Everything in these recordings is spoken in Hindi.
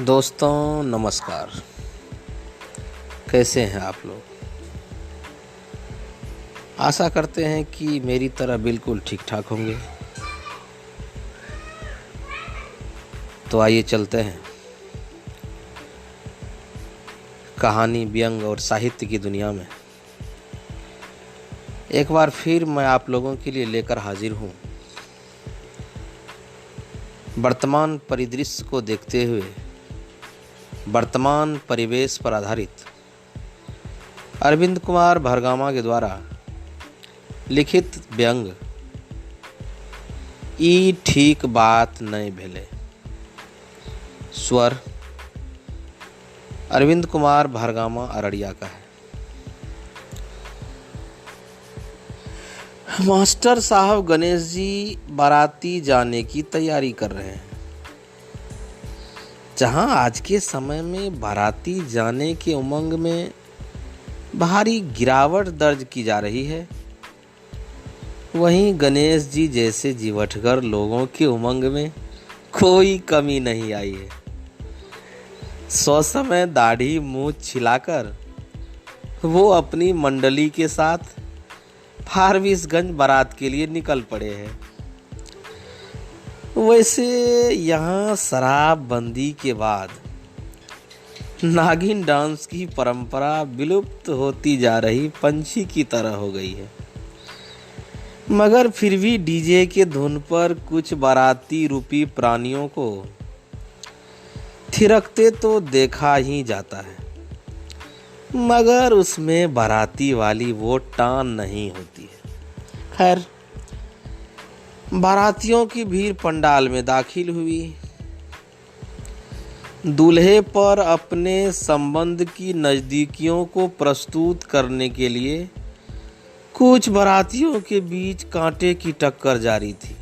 दोस्तों नमस्कार। कैसे हैं आप लोग? आशा करते हैं कि मेरी तरह बिल्कुल ठीक ठाक होंगे। तो आइए चलते हैं कहानी, व्यंग और साहित्य की दुनिया में। एक बार फिर मैं आप लोगों के लिए लेकर हाजिर हूँ। वर्तमान परिदृश्य को देखते हुए वर्तमान परिवेश पर आधारित अरविंद कुमार भरगामा के द्वारा लिखित व्यंग ई ठीक बात नहीं भेले। स्वर अरविंद कुमार भरगामा अररिया का है। मास्टर साहब गणेश जी बाराती जाने की तैयारी कर रहे हैं। जहां आज के समय में बाराती जाने के उमंग में भारी गिरावट दर्ज की जा रही है, वहीं गणेश जी जैसे जीवटगर लोगों के उमंग में कोई कमी नहीं आई है। सौ समय दाढ़ी मूंछ छिलाकर वो अपनी मंडली के साथ फारबिसगंज बारात के लिए निकल पड़े हैं। वैसे यहाँ शराबबंदी के बाद नागिन डांस की परंपरा विलुप्त होती जा रही पंछी की तरह हो गई है, मगर फिर भी डीजे के धुन पर कुछ बाराती रूपी प्राणियों को थिरकते तो देखा ही जाता है, मगर उसमें बाराती वाली वो टान नहीं होती है। खैर, बारातियों की भीड़ पंडाल में दाखिल हुई। दूल्हे पर अपने संबंध की नज़दीकियों को प्रस्तुत करने के लिए कुछ बारातियों के बीच कांटे की टक्कर जारी थी।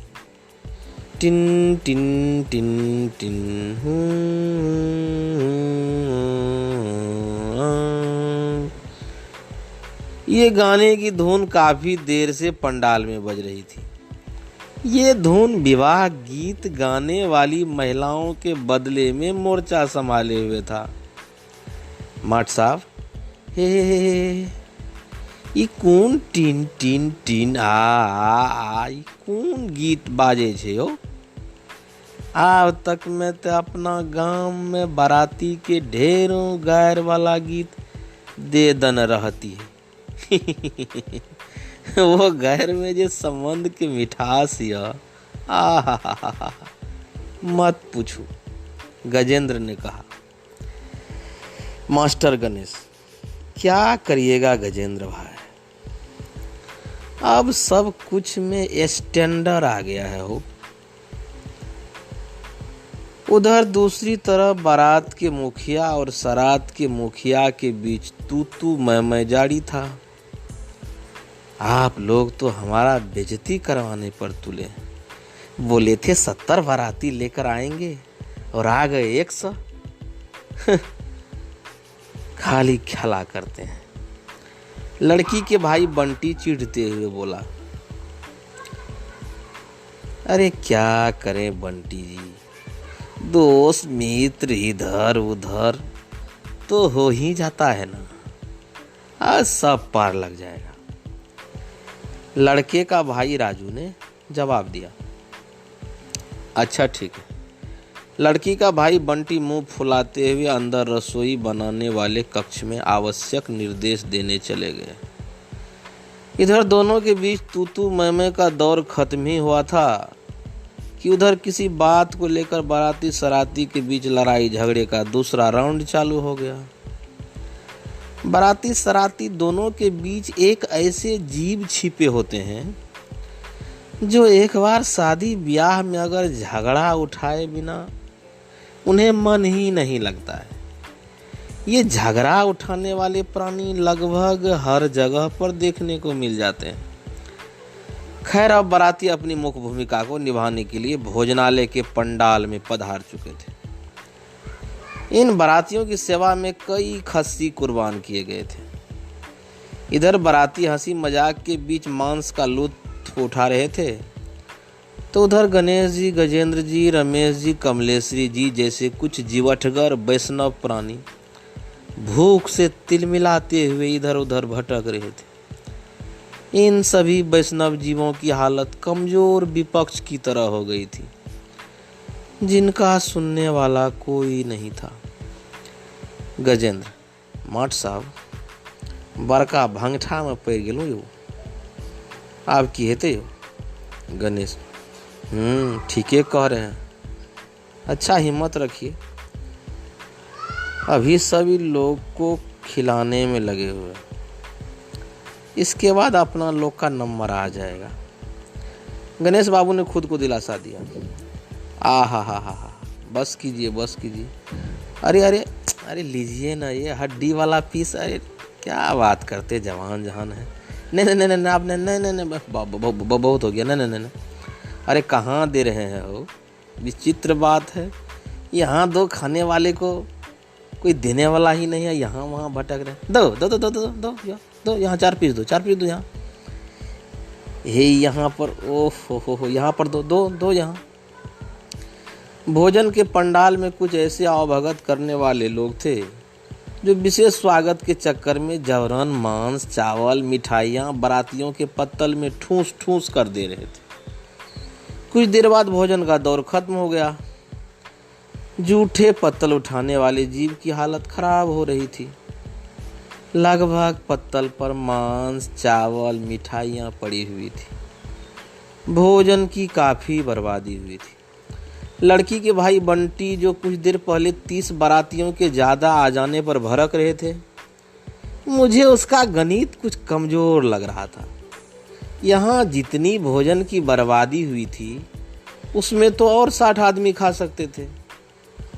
Tin tin tin tin. ये गाने की धुन काफी देर से पंडाल में बज रही थी। ये धुन विवाह गीत गाने वाली महिलाओं के बदले में मोर्चा संभाले हुए था। माट साहब, हे ई कौन टीन टीन टीन आ ई कौन गीत बाजे छे हो? अब तक मैं तो अपना गांव में बाराती के ढेरों गायर वाला गीत दे दन रहती है। वो गैर में जो संबंध के मिठास या मत पूछो, गजेंद्र ने कहा। मास्टर गणेश, क्या करिएगा गजेंद्र भाई, अब सब कुछ में स्टैंडर्ड आ गया है हो। उधर दूसरी तरफ बारात के मुखिया और सरात के मुखिया के बीच तू मैं जारी था। आप लोग तो हमारा बेइज्जती करवाने पर तुले। बोले थे 70 बाराती लेकर आएंगे और आ गए 100। खाली ख्याला करते हैं। लड़की के भाई बंटी चिढ़ते हुए बोला, अरे क्या करें बंटी जी, दोस्त मित्र इधर उधर तो हो ही जाता है ना, आज सब पार लग जाएगा। लड़के का भाई राजू ने जवाब दिया। अच्छा ठीक है। लड़की का भाई बंटी मुंह फुलाते हुए अंदर रसोई बनाने वाले कक्ष में आवश्यक निर्देश देने चले गए। इधर दोनों के बीच तू मैं का दौर खत्म ही हुआ था कि उधर किसी बात को लेकर बाराती सराती के बीच लड़ाई झगड़े का दूसरा राउंड चालू हो गया। बाराती सराती दोनों के बीच एक ऐसे जीव छिपे होते हैं जो एक बार शादी ब्याह में अगर झगड़ा उठाए बिना उन्हें मन ही नहीं लगता है। ये झगड़ा उठाने वाले प्राणी लगभग हर जगह पर देखने को मिल जाते हैं। खैर, अब बाराती अपनी मुख्य भूमिका को निभाने के लिए भोजनालय के पंडाल में पधार चुके थे। इन बारातियों की सेवा में कई खस्सी कुर्बान किए गए थे। इधर बाराती हंसी मजाक के बीच मांस का लुत्फ उठा रहे थे, तो उधर गणेश जी, गजेंद्र जी, रमेश जी, कमलेश्वरी जी जैसे कुछ जीवठगर वैष्णव प्राणी भूख से तिलमिलाते हुए इधर उधर भटक रहे थे। इन सभी वैष्णव जीवों की हालत कमजोर विपक्ष की तरह हो गई थी, जिनका सुनने वाला कोई नहीं था। गजेंद्र, मठ साहब, बड़का भंगठा में पड़ गेलू यो, आप की हेते यो। गणेश, ठीके कह रहे हैं, अच्छा हिम्मत रखिए, अभी सभी लोग को खिलाने में लगे हुए, इसके बाद अपना लोग का नंबर आ जाएगा। गणेश बाबू ने खुद को दिलासा दिया। हा, बस कीजिए, बस कीजिए। अरे अरे अरे लीजिए ना ये हड्डी वाला पीस। अरे क्या बात करते, जवान जहान है। नहीं आप नहीं, बहुत हो गया। नहीं, अरे कहाँ दे रहे हैं हो, विचित्र बात है। यहाँ दो, खाने वाले को कोई देने वाला ही नहीं है, यहाँ वहाँ भटक रहे। दो यहाँ 4 पीस दो यहाँ। यहाँ पर ओहो, यहाँ पर दो यहाँ। भोजन के पंडाल में कुछ ऐसे आवभगत करने वाले लोग थे जो विशेष स्वागत के चक्कर में जवरन, मांस, चावल, मिठाइयाँ बारातियों के पत्तल में ठूस ठूस कर दे रहे थे। कुछ देर बाद भोजन का दौर खत्म हो गया। जूठे पत्तल उठाने वाले जीव की हालत खराब हो रही थी। लगभग पत्तल पर मांस, चावल, मिठाइयाँ पड़ी हुई थी। भोजन की काफ़ी बर्बादी हुई थी। लड़की के भाई बंटी, जो कुछ देर पहले 30 बारातियों के ज़्यादा आ जाने पर भड़क रहे थे, मुझे उसका गणित कुछ कमज़ोर लग रहा था। यहाँ जितनी भोजन की बर्बादी हुई थी, उसमें तो और 60 आदमी खा सकते थे।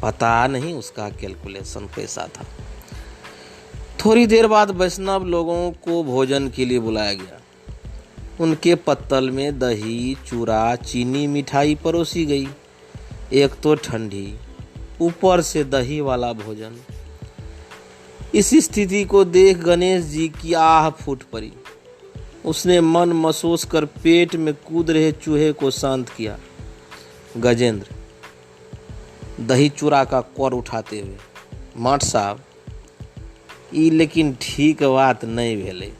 पता नहीं उसका कैलकुलेशन कैसा था। थोड़ी देर बाद वैष्णव लोगों को भोजन के लिए बुलाया गया। उनके पत्तल में दही, चूरा, चीनी, मिठाई परोसी गई। एक तो ठंडी, ऊपर से दही वाला भोजन। इस स्थिति को देख गणेश जी की आह फूट पड़ी। उसने मन महसूस कर पेट में कूद रहे चूहे को शांत किया। गजेंद्र, दही चूरा का कौर उठाते हुए, मठ साहब, ई लेकिन ठीक बात नहीं भेले।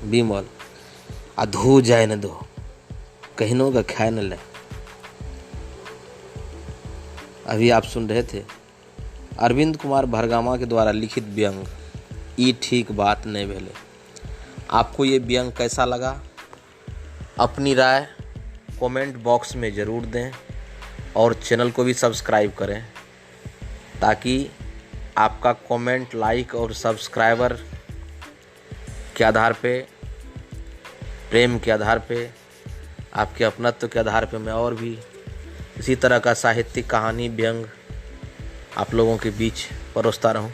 विमल, अधू जाए न दो, कहिनो का खाए न ले। अभी आप सुन रहे थे अरविंद कुमार भरगामा के द्वारा लिखित व्यंग ई ठीक बात नहीं भेले। आपको ये व्यंग कैसा लगा, अपनी राय कमेंट बॉक्स में ज़रूर दें और चैनल को भी सब्सक्राइब करें, ताकि आपका कमेंट, लाइक और सब्सक्राइबर के आधार पे, प्रेम के आधार पे, आपके अपनत्व के आधार पे मैं और भी इसी तरह का साहित्यिक कहानी, व्यंग आप लोगों के बीच परोसता रहूं।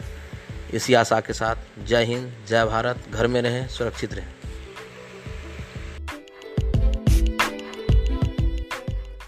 इसी आशा के साथ जय हिंद, जय भारत। घर में रहें, सुरक्षित रहें।